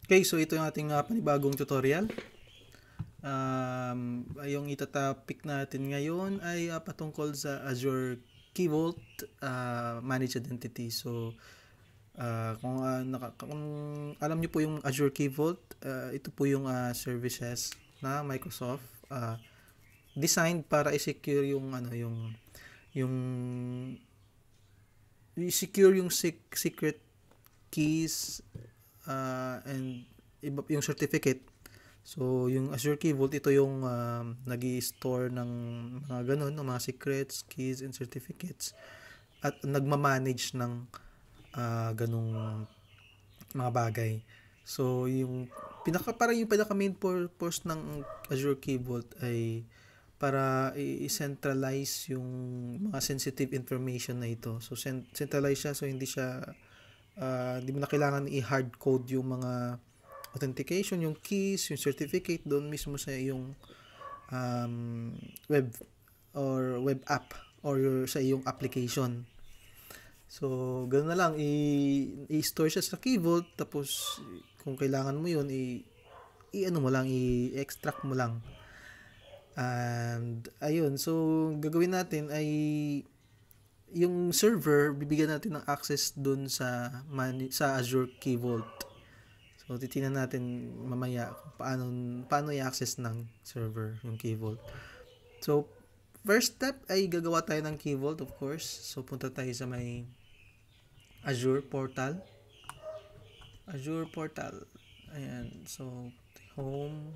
Okay, so ito yung ating panibagong tutorial. Yung itatopic natin ngayon ay patungkol sa Azure Key Vault Managed Identity. So, kung alam niyo po yung Azure Key Vault, ito po yung services na Microsoft designed para i-secure yung yung i-secure yung secret keys and yung certificate. So, yung Azure Key Vault, ito yung nag-i-store ng mga ganun, ng mga secrets, keys, and certificates. At nagmamanage ng ganung mga bagay. So, parang yung pinaka main purpose ng Azure Key Vault ay para i-centralize yung mga sensitive information na ito. So, centralize siya, so hindi siya hindi mo na kailangan i-hard code yung mga authentication, yung keys, yung certificate doon mismo sa iyong web or web app or sa iyong application. So, ganoon na lang, i-store siya sa Key Vault, tapos kung kailangan mo yun, i-ano mo lang, i-extract mo lang. And, ayun, so, gagawin natin ay yung server, bibigyan natin ng access dun sa Azure Key Vault. So, titingnan natin mamaya kung paano i-access ng server yung Key Vault. So, first step ay gagawa tayo ng Key Vault, of course. So, punta tayo sa may Azure portal. Azure portal. Ayan. So, home.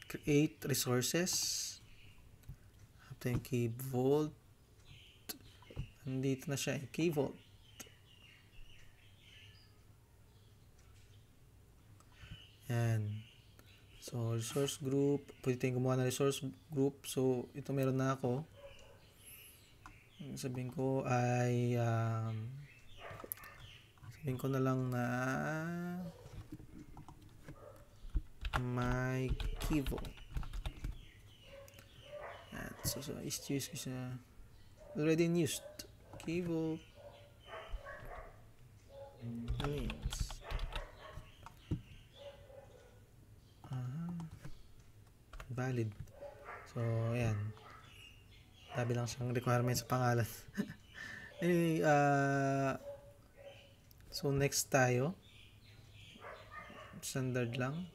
Create resources. Ito yung Key Vault. Nandito na siya, Key Vault. Yan. So, resource group. Pwede tayong gumawa ng resource group. So, ito meron na ako. Sabihin ko ay sabihin ko na lang na my Key Vault. Yan. So, is-use ko siya. Already in used. Key Vault means valid. So, ayan. Sabi lang siyang requirement sa pangalan. Anyway, so next tayo. Standard lang.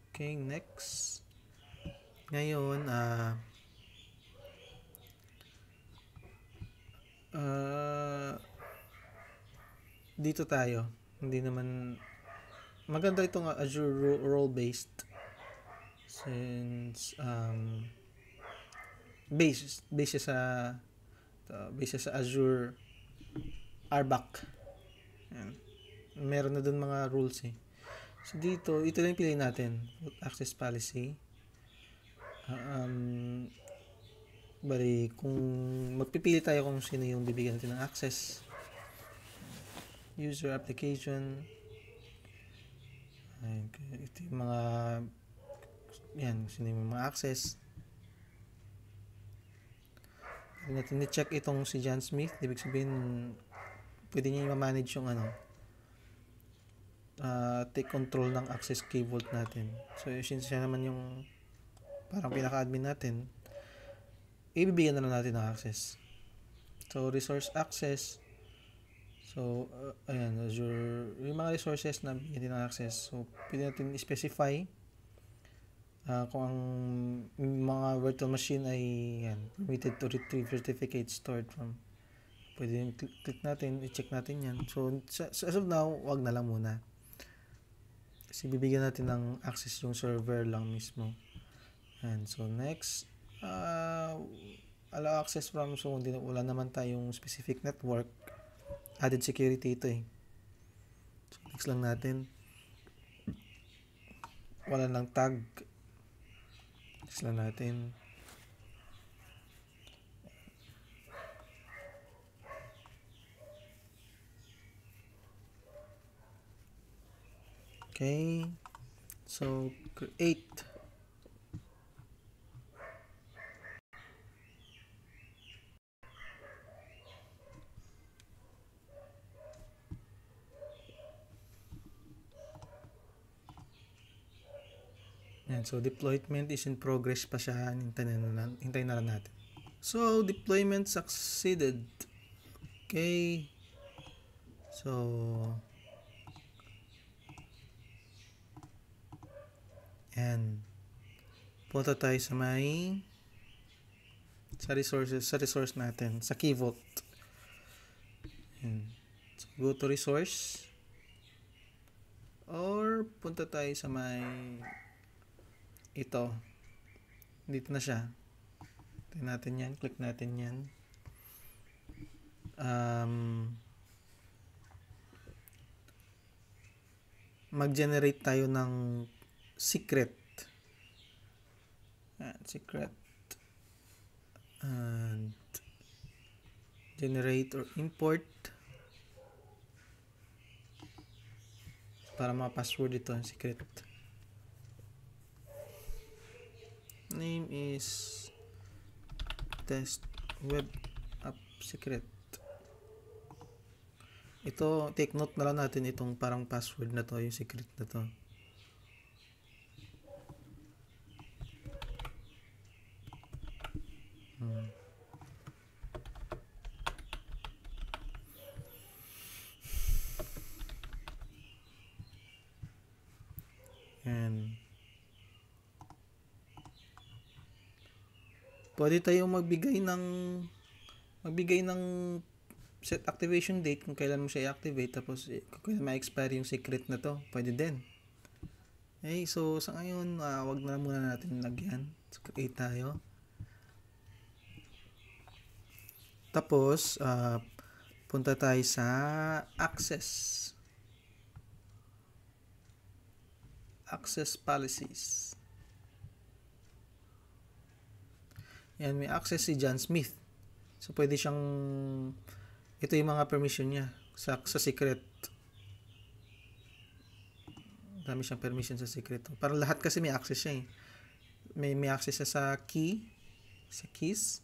Okay, next. Ngayon, dito tayo. Hindi naman maganda itong Azure role-based since base sa Azure RBAC. Ayan. Meron na dun mga rules eh. So dito, ito lang yung piliin natin. Access policy. Bali, kung magpipili tayo kung sino yung bibigyan natin ng access. User application. Ayan, ito yung mga sino yung mga access. Pwede natin i-check itong si John Smith. Ibig sabihin, pwede niya i-manage yung take control ng access Key Vault natin. So, since siya naman yung parang pinaka-admin natin, ibibigyan na lang natin ng access. So, resource access. So, ayan, Azure, yung mga resources na bigyan din ng access. So, pwede natin i-specify kung ang mga virtual machine ay permitted to retrieve certificates stored from. Pwede yung click natin, i-check natin yan. So, as of now, wag na lang muna. Kasi bibigyan natin ng access yung server lang mismo. And so, next, allow access from, so wala naman tayong specific network. Added security ito eh. So, next lang natin. Wala lang tag. Next lang natin. Okay. So, create. Yan, so deployment is in progress pa siya. Hintayin na lang natin. So, deployment succeeded. Okay. So, yan. Punta tayo sa resource natin, sa Key Vault. Yan. So, go to resource. Or, punta tayo sa ito. Dito na siya. Tingnan natin yan. Click natin yan. Mag-generate tayo ng secret. Secret. And generate or import. Para ma-password ito ang secret. Name is test web app secret. Ito, take note na lang natin itong parang password na to, yung secret na to. And pwede tayong magbigay ng set activation date kung kailan mo siya i-activate, tapos kung kailan ma-expire yung secret na to, pwede din. Okay, so sa ngayon, wag na muna natin lagyan. So, create tayo. Tapos, punta tayo sa access policies. Yan, may access si John Smith. So, pwede siyang, ito yung mga permission niya sa secret. Dami siyang permission sa secret. Parang lahat kasi may access siya eh. May access siya sa keys.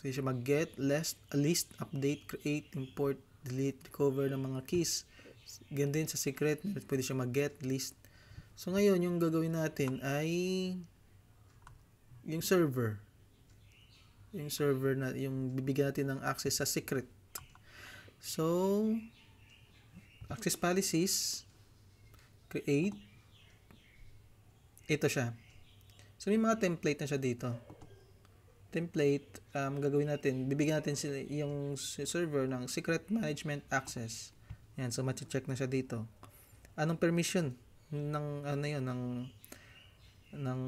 Pwede siya mag-get, list, update, create, import, delete, recover ng mga keys. Ganun din sa secret. Pwede siya mag-get, list. So, ngayon, yung gagawin natin ay yung server. Yung bibigyan natin ng access sa secret. So, access policies, create, ito siya. So, may mga template na siya dito. Template, gagawin natin, bibigyan natin yung server ng secret management access. Yan, so ma-check na siya dito. Anong permission ng ng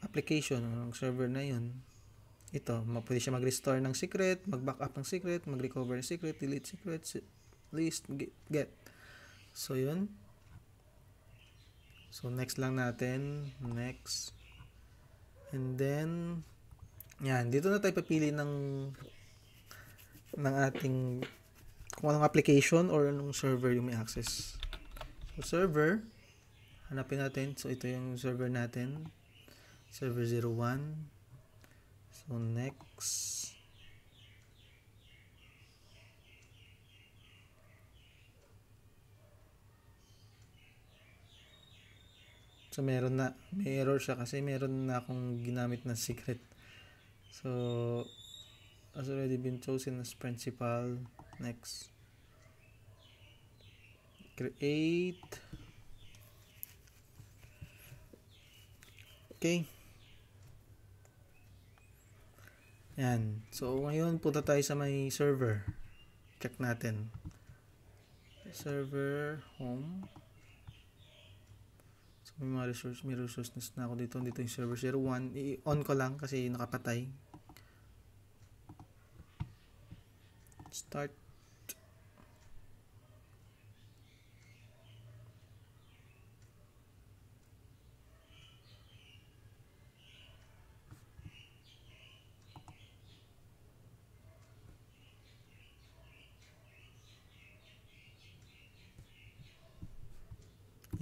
application ng server na yun? Ito, pwede siya mag-restore ng secret, mag-backup ng secret, mag-recover ng secret, delete secret, list, get. So, yun. So, next lang natin. Next. And then, yan. Dito na tayo papili ng ating kung anong application or anong server yung may access. So, server. Hanapin natin. So, ito yung server natin. Server 01. So, next. So, may error siya kasi meron na akong ginamit na secret. So, has already been chosen as principal. Next. Create. Okay. Yan. So, ngayon, punta tayo sa may server. Check natin. Server, home. So, may resources na ako dito. Dito yung server 01. I-on ko lang kasi nakapatay. Start.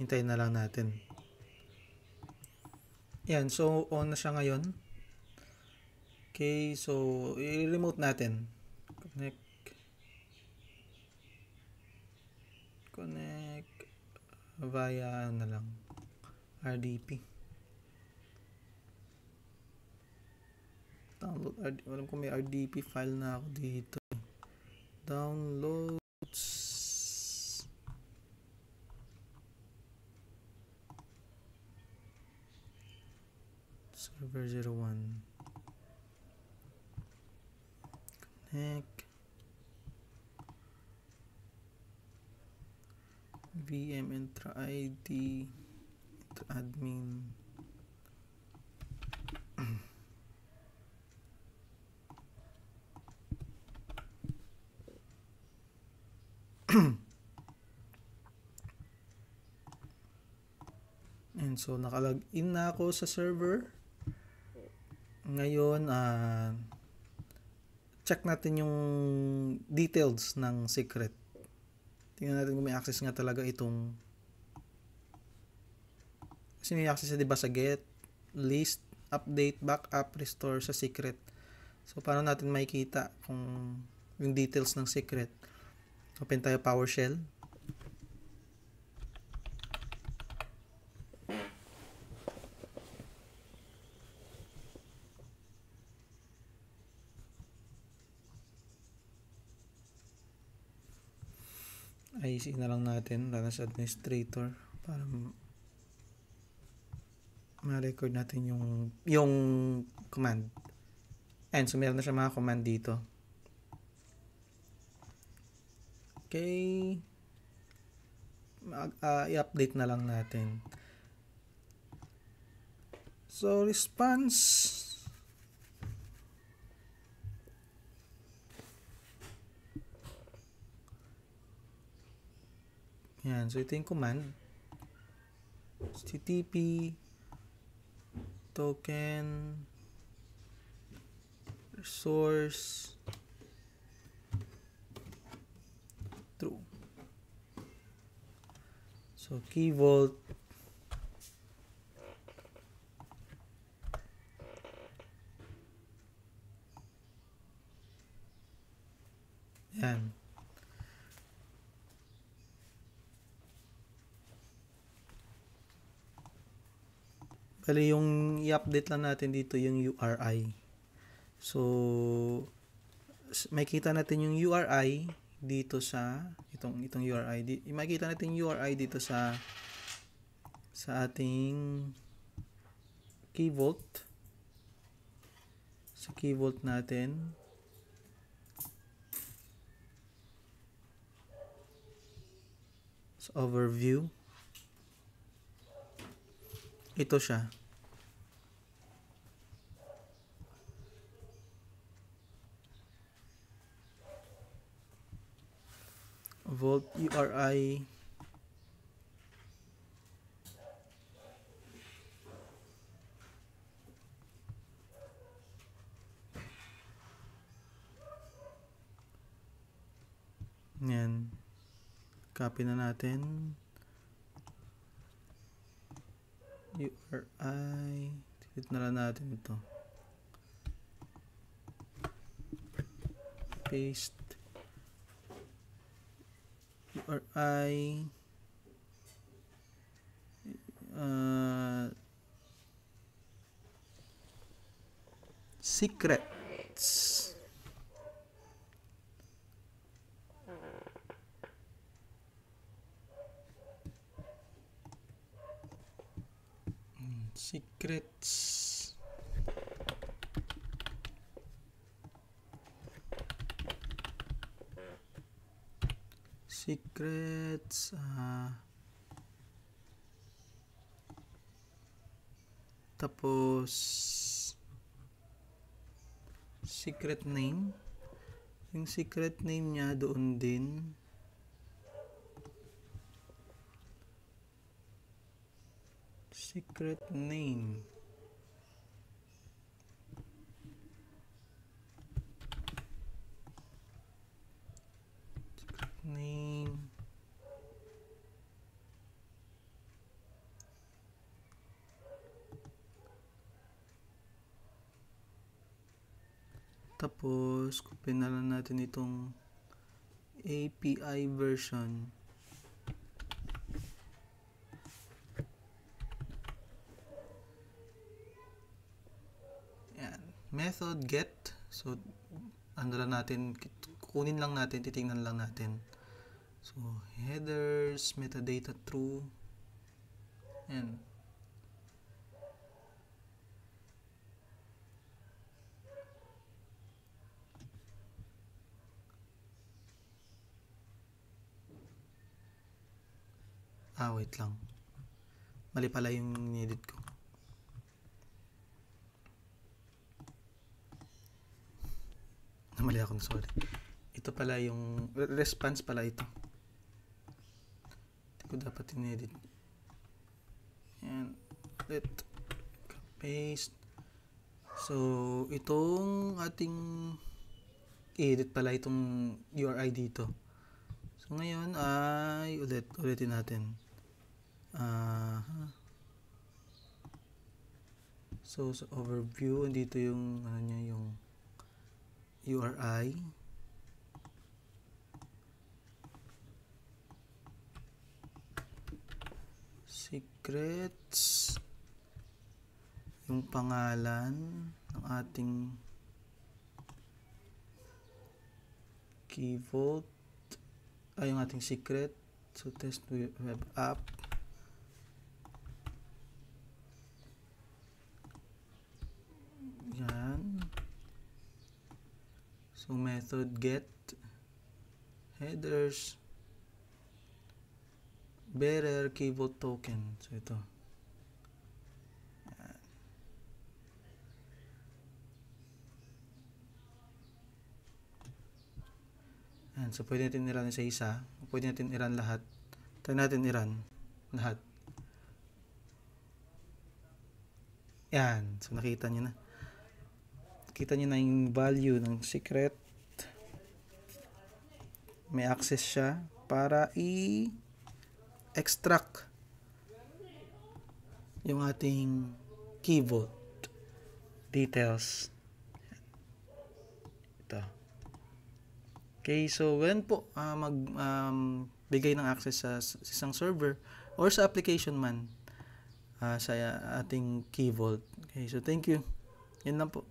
Hintayin na lang natin. Yan, so on na siya ngayon. Okay, so i-remote natin. Connect via RDP. Download, alam ko may RDP file na ako dito. Downloads. Server 01. Connect. VM Entra ID. Entra admin. And so nakalagin na ako sa server. Ngayon check natin yung details ng secret. Tingnan natin kung may access nga talaga itong, kasi may access diba sa get, list, update, backup, restore sa secret. So paano natin makikita kung yung details ng secret? Open tayo PowerShell. IC na lang natin, lalo sa administrator, para ma-record natin yung command. And so meron na siya mga command dito. Okay, i-update na lang natin. So response, yan, so ito yung command, http token resource true. So key vault, yan. Bali yung i-update lang natin dito yung URI. So makikita natin yung URI dito sa itong URI. Makikita natin yung URI dito sa ating key vault. Sa key vault natin. Sa overview. Ito siya. Vault URI. Yan. Copy na natin. URI. Delete na lang natin ito. Paste. URI. Secrets. Secrets. Secrets. Tapos secret name. Yung secret name niya doon din. Secret name. Secret name. Tapos, copy na lang natin itong API version. Yan. method get. So ano lang natin, kukunin lang natin, titingnan lang natin. So headers metadata true, and wait lang, mali pala yung need ko. Mali ako, sorry. Ito pala yung response pala ito. Hindi ko dapat in-edit. And let paste. So itong ating edit pala itong URI dito. So ngayon ay ulitin natin. So sa overview, andito yung ano niya, yung URI. Secrets, yung pangalan ng ating key vault, yung ating secret. So test web app. Yan. So method get, headers, bearer, key vault token. So ito. Yan. So pwede natin i-run isa-isa. Pwede natin i-run lahat. Try natin i-run lahat. Yan. So nakita nyo na. Kita nyo na yung value ng secret. May access siya para i-extract yung ating key vault details. Ito. Okay, so when po bigay ng access sa isang server or sa application man sa ating key vault. Okay, so thank you. Yun lang po.